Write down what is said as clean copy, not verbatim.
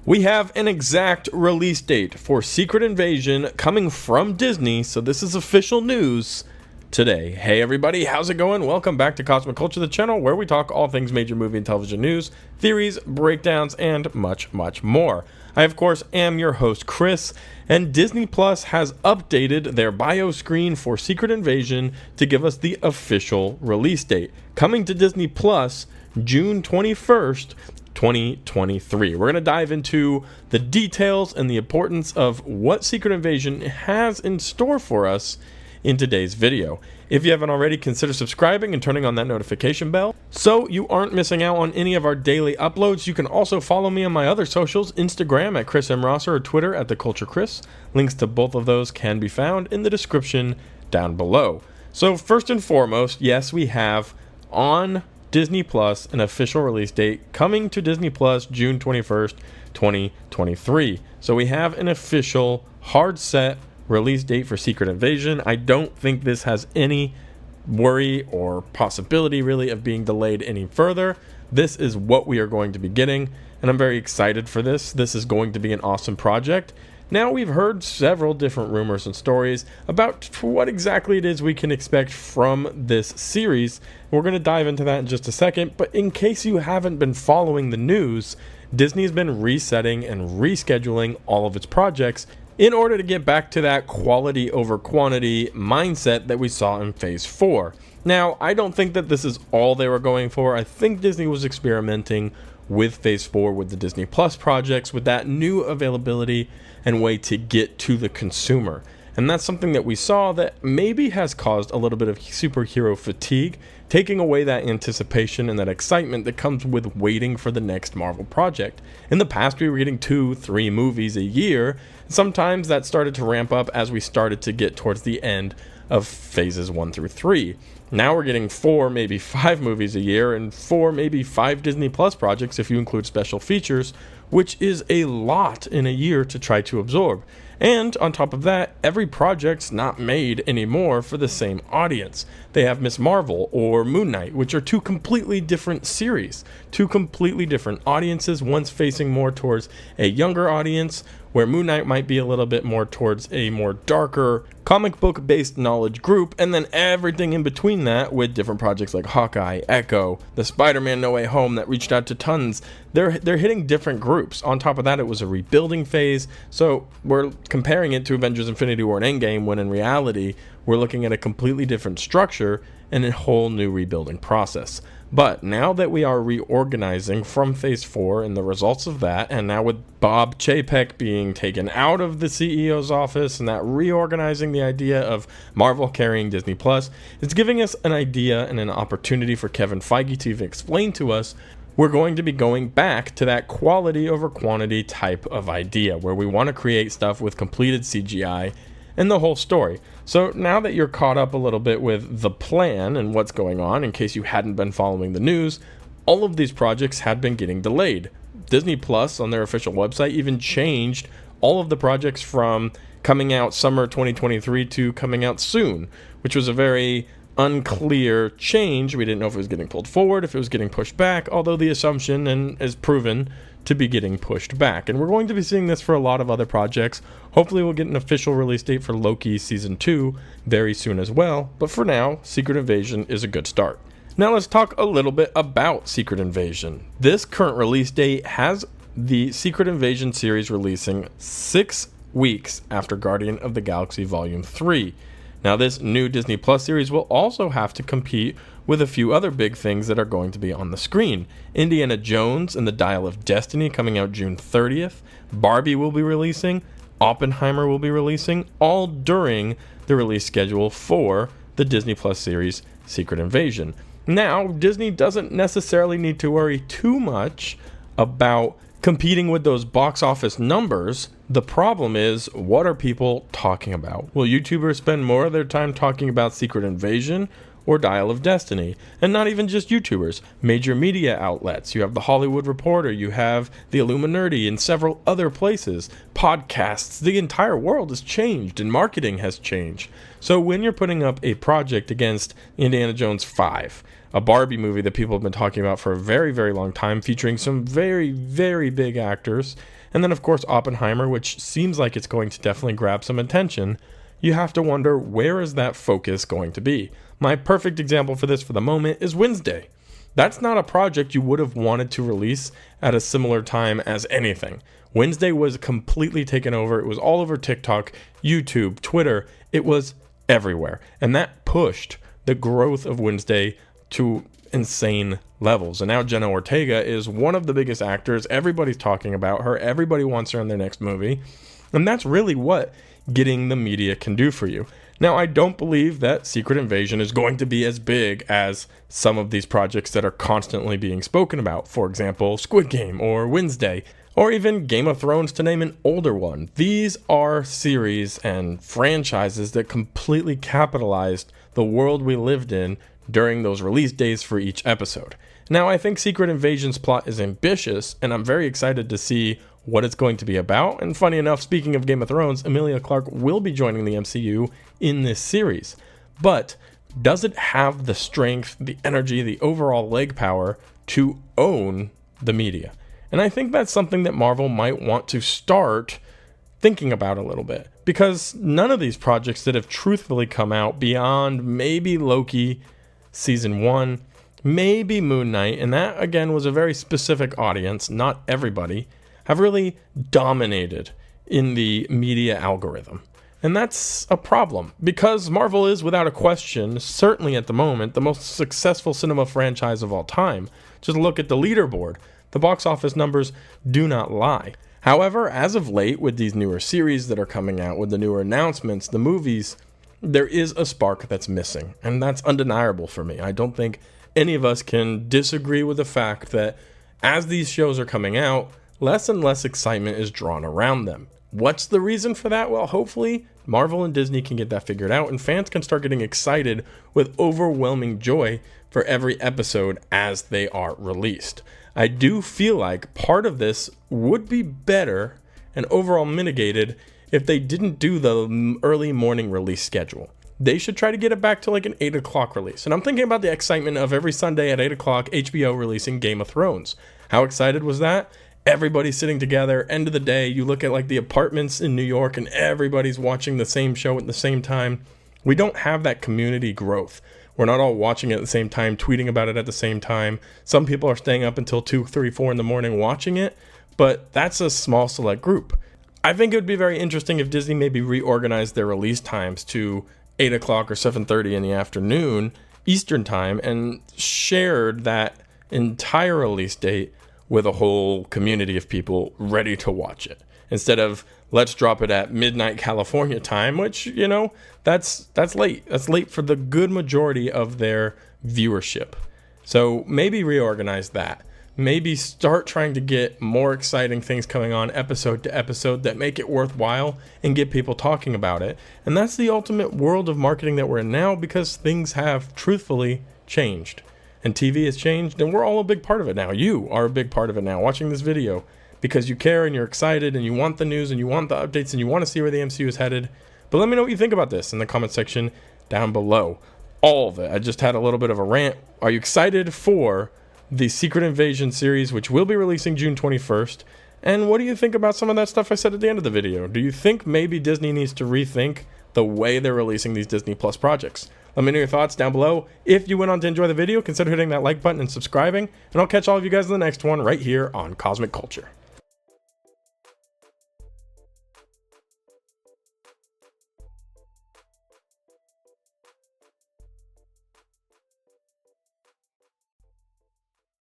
We have an exact release date for Secret Invasion coming from Disney, so this is official news today. Hey everybody, how's it going? Welcome back to Cosmic Culture, the channel where we talk all things major movie and television news, theories, breakdowns, and much, much more. I, of course, am your host, Chris, and Disney Plus has updated their bio screen for Secret Invasion to give us the official release date. Coming to Disney Plus, June 21st, 2023. We're going to dive into the details and the importance of what Secret Invasion has in store for us in today's video. If you haven't already, consider subscribing and turning on that notification bell so you aren't missing out on any of our daily uploads. You can also follow me on my other socials, Instagram at Chris M. Rosser or Twitter at The Culture Chris. Links to both of those can be found in the description down below. So first and foremost, yes, we have on Disney Plus an official release date coming to Disney Plus June 21st, 2023. So we have an official hard set release date for Secret Invasion. I don't think this has any worry or possibility really of being delayed any further. This is what we are going to be getting, and I'm very excited for this. This is going to be an awesome project. Now, we've heard several different rumors and stories about what exactly it is we can expect from this series. We're going to dive into that in just a second, but in case you haven't been following the news, Disney's been resetting and rescheduling all of its projects in order to get back to that quality over quantity mindset that we saw in Phase 4. Now, I don't think that this is all they were going for. I think Disney was experimenting with Phase 4 with the Disney Plus projects, with that new availability and way to get to the consumer. And that's something that we saw that maybe has caused a little bit of superhero fatigue, taking away that anticipation and that excitement that comes with waiting for the next Marvel project. In the past, we were getting 2-3 movies a year. Sometimes that started to ramp up as we started to get towards the end of phases 1 through 3. Now we're getting 4, maybe 5 movies a year, and 4, maybe 5 Disney Plus projects if you include special features, which is a lot in a year to try to absorb. And on top of that, every project's not made anymore for the same audience. They have Ms. Marvel or Moon Knight, which are two completely different series, two completely different audiences, one's facing more towards a younger audience, where Moon Knight might be a little bit more towards a more darker comic book based knowledge group, and then everything in between that with different projects like Hawkeye, Echo, the Spider-Man No Way Home that reached out to tons. They're hitting different groups. On top of that, it was a rebuilding phase, so we're comparing it to Avengers Infinity War and Endgame, when in reality we're looking at a completely different structure and a whole new rebuilding process. But now that we are reorganizing from Phase 4 and the results of that, and now with Bob Chapek being taken out of the CEO's office and that reorganizing the idea of Marvel carrying Disney Plus, it's giving us an idea and an opportunity for Kevin Feige to even explain to us we're going to be going back to that quality over quantity type of idea, where we want to create stuff with completed CGI and the whole story. So now that you're caught up a little bit with the plan and what's going on, in case you hadn't been following the news, all of these projects had been getting delayed. Disney Plus on their official website even changed all of the projects from coming out summer 2023 to coming out soon, which was a very unclear change. We didn't know if it was getting pulled forward, if it was getting pushed back, although the assumption and is proven to be getting pushed back. And we're going to be seeing this for a lot of other projects. Hopefully we'll get an official release date for Loki Season 2 very soon as well. But for now, Secret Invasion is a good start. Now let's talk a little bit about Secret Invasion. This current release date has the Secret Invasion series releasing 6 weeks after Guardian of the Galaxy Volume 3. Now, this new Disney Plus series will also have to compete with a few other big things that are going to be on the screen. Indiana Jones and the Dial of Destiny coming out June 30th. Barbie will be releasing. Oppenheimer will be releasing, all during the release schedule for the Disney Plus series Secret Invasion. Now, Disney doesn't necessarily need to worry too much about competing with those box office numbers. The problem is, what are people talking about? Will YouTubers spend more of their time talking about Secret Invasion or Dial of Destiny? And not even just YouTubers, major media outlets. You have The Hollywood Reporter, you have The Illuminati, and several other places. Podcasts. The entire world has changed and marketing has changed. So when you're putting up a project against Indiana Jones 5, a Barbie movie that people have been talking about for a very, very long time, featuring some very, very big actors, And then, of course, Oppenheimer, which seems like it's going to definitely grab some attention. You have to wonder, where is that focus going to be? My perfect example for this for the moment is Wednesday. That's not a project you would have wanted to release at a similar time as anything. Wednesday was completely taken over. It was all over TikTok, YouTube, Twitter. It was everywhere. And that pushed the growth of Wednesday to insane levels. And now Jenna Ortega is one of the biggest actors. Everybody's talking about her. Everybody wants her in their next movie. And that's really what getting the media can do for you. Now, I don't believe that Secret Invasion is going to be as big as some of these projects that are constantly being spoken about. For example, Squid Game or Wednesday, or even Game of Thrones, to name an older one. These are series and franchises that completely capitalized the world we lived in during those release days for each episode. Now, I think Secret Invasion's plot is ambitious, and I'm very excited to see what it's going to be about. And funny enough, speaking of Game of Thrones, Emilia Clarke will be joining the MCU in this series. But does it have the strength, the energy, the overall leg power to own the media? And I think that's something that Marvel might want to start thinking about a little bit, because none of these projects that have truthfully come out beyond maybe Loki season 1, maybe Moon Knight, and that again was a very specific audience, not everybody, have really dominated in the media algorithm. And that's a problem, because Marvel is, without a question, certainly at the moment, the most successful cinema franchise of all time. Just look at the leaderboard. The box office numbers do not lie. However, as of late, with these newer series that are coming out, with the newer announcements, the movies, there is a spark that's missing, and that's undeniable for me. I don't think any of us can disagree with the fact that as these shows are coming out, less and less excitement is drawn around them. What's the reason for that? Well, hopefully Marvel and Disney can get that figured out, and fans can start getting excited with overwhelming joy for every episode as they are released. I do feel like part of this would be better and overall mitigated if they didn't do the early morning release schedule. They should try to get it back to like an 8 o'clock release. And I'm thinking about the excitement of every Sunday at 8 o'clock HBO releasing Game of Thrones. How excited was that? Everybody's sitting together, end of the day, you look at like the apartments in New York and everybody's watching the same show at the same time. We don't have that community growth. We're not all watching it at the same time, tweeting about it at the same time. Some people are staying up until 2, 3, 4 in the morning watching it, but that's a small select group. I think it would be very interesting if Disney maybe reorganized their release times to 8 o'clock or 7:30 in the afternoon Eastern time and shared that entire release date with a whole community of people ready to watch it, instead of let's drop it at midnight California time, which, you know, that's late. That's late for the good majority of their viewership. So maybe reorganize that. Maybe start trying to get more exciting things coming on episode to episode that make it worthwhile and get people talking about it. And that's the ultimate world of marketing that we're in now, because things have truthfully changed. And TV has changed, and we're all a big part of it now. You are a big part of it now, watching this video, because you care and you're excited and you want the news and you want the updates and you want to see where the MCU is headed. But let me know what you think about this in the comment section down below. All of it. I just had a little bit of a rant. Are you excited for the Secret Invasion series, which will be releasing June 21st? And what do you think about some of that stuff I said at the end of the video? Do you think maybe Disney needs to rethink the way they're releasing these Disney Plus projects? Let me know your thoughts down below. If you went on to enjoy the video, consider hitting that like button and subscribing, and I'll catch all of you guys in the next one right here on Cosmic Culture.